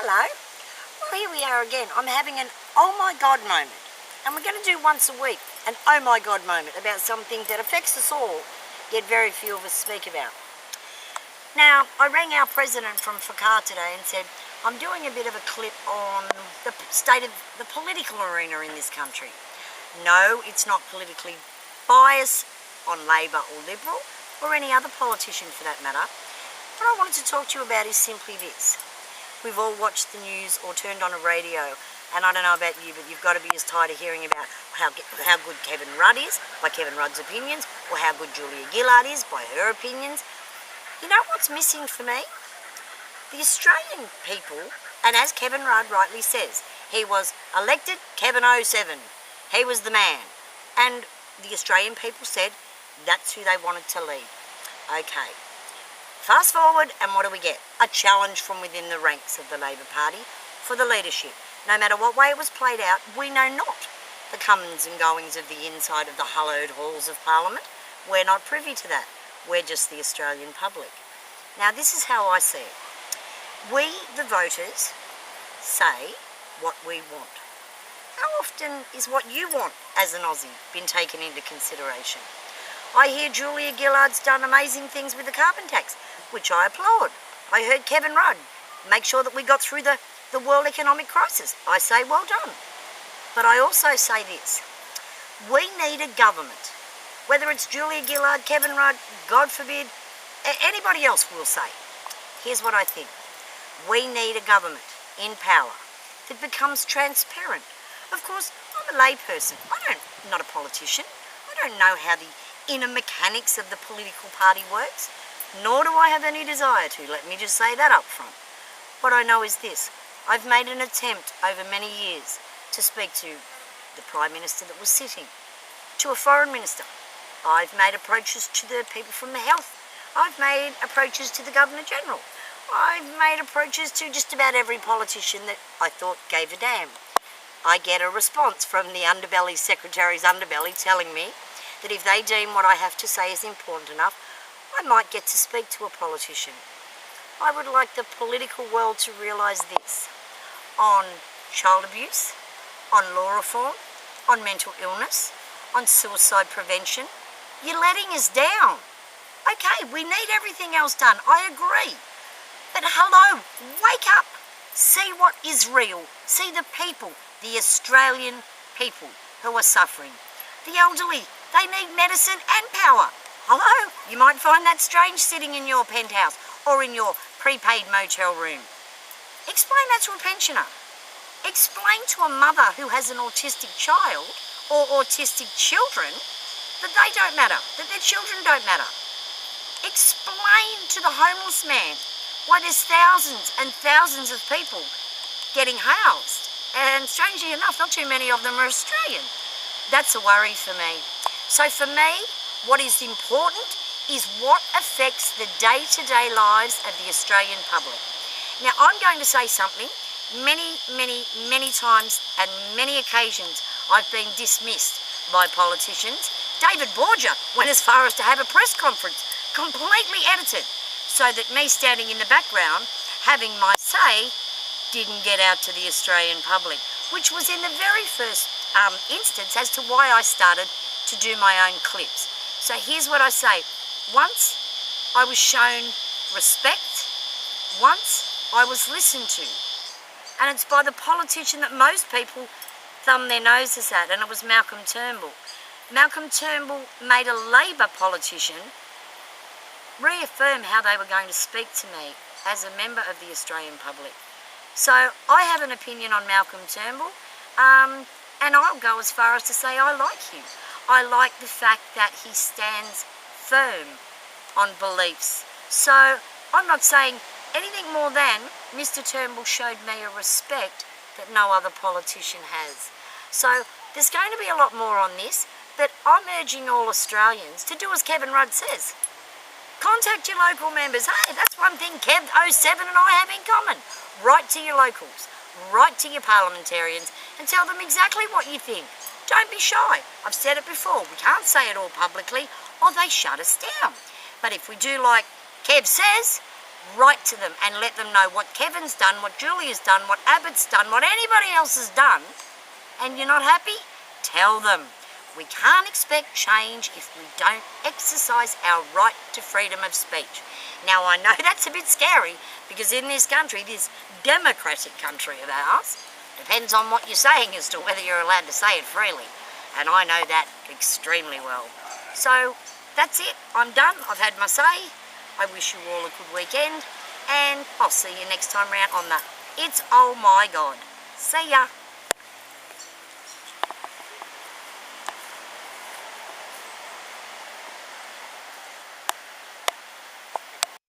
Hello. Well, here we are again. I'm having an oh my God moment. And we're going to do once a week an oh my God moment about something that affects us all, yet very few of us speak about. Now, I rang our president from Fakar today and said, I'm doing a bit of a clip on the state of the political arena in this country. No, it's not politically biased on Labor or Liberal or any other politician for that matter. What I wanted to talk to you about is simply this. We've all watched the news or turned on a radio, and I don't know about you, but you've got to be as tired of hearing about how good Kevin Rudd is by Kevin Rudd's opinions, or how good Julia Gillard is by her opinions. You know what's missing for me? The Australian people, and as Kevin Rudd rightly says, he was elected Kevin 07. He was the man. And the Australian people said that's who they wanted to lead. Okay. Fast forward, and what do we get? A challenge from within the ranks of the Labor Party for the leadership. No matter what way it was played out, we know not the comings and goings of the inside of the hallowed halls of Parliament. We're not privy to that. We're just the Australian public. Now, this is how I see it. We, the voters, say what we want. How often is what you want as an Aussie been taken into consideration? I hear Julia Gillard's done amazing things with the carbon tax, which I applaud. I heard Kevin Rudd make sure that we got through the world economic crisis. I say well done. But I also say this. We need a government, whether it's Julia Gillard, Kevin Rudd, God forbid, anybody else will say. Here's what I think. We need a government in power that becomes transparent. Of course, I'm a layperson. I'm not a politician. I don't know how the inner mechanics of the political party works, nor do I have any desire to. Let me just say that up front. What I know is this. I've made an attempt over many years to speak to the Prime Minister that was sitting, to a Foreign Minister. I've made approaches to the people from the Health. I've made approaches to the Governor-General. I've made approaches to just about every politician that I thought gave a damn. I get a response from the underbelly secretary's underbelly telling me that if they deem what I have to say is important enough, I might get to speak to a politician. I would like the political world to realise this. On child abuse, on law reform, on mental illness, on suicide prevention, you're letting us down. Okay, we need everything else done. I agree. But hello, wake up. See what is real. See the people, the Australian people who are suffering. The elderly, they need medicine and power. Hello, you might find that strange sitting in your penthouse or in your prepaid motel room. Explain that to a pensioner. Explain to a mother who has an autistic child or autistic children that they don't matter, that their children don't matter. Explain to the homeless man why there's thousands and thousands of people getting housed. And strangely enough, not too many of them are Australian. That's a worry for me. So for me, what is important is what affects the day-to-day lives of the Australian public. Now, I'm going to say something. Many times and many occasions I've been dismissed by politicians. David Borger went as far as to have a press conference completely edited so that me standing in the background having my say didn't get out to the Australian public, which was in the very first instance as to why I started to do my own clips. So here's what I say. Once I was shown respect, once I was listened to. And it's by the politician that most people thumb their noses at, and it was Malcolm Turnbull. Malcolm Turnbull made a Labor politician reaffirm how they were going to speak to me as a member of the Australian public. So I have an opinion on Malcolm Turnbull, and I'll go as far as to say I like him. I like the fact that he stands firm on beliefs. So I'm not saying anything more than Mr. Turnbull showed me a respect that no other politician has. So there's going to be a lot more on this, but I'm urging all Australians to do as Kevin Rudd says. Contact your local members. Hey, that's one thing Kev 07 and I have in common. Write to your locals, write to your parliamentarians and tell them exactly what you think. Don't be shy. I've said it before. We can't say it all publicly or they shut us down. But if we do like Kev says, write to them and let them know what Kevin's done, what Julia's done, what Abbott's done, what anybody else has done, and you're not happy, tell them. We can't expect change if we don't exercise our right to freedom of speech. Now, I know that's a bit scary because in this country, this democratic country of ours, depends on what you're saying as to whether you're allowed to say it freely. And I know that extremely well. So, that's it. I'm done. I've had my say. I wish you all a good weekend. And I'll see you next time round on the It's Oh My God. See ya.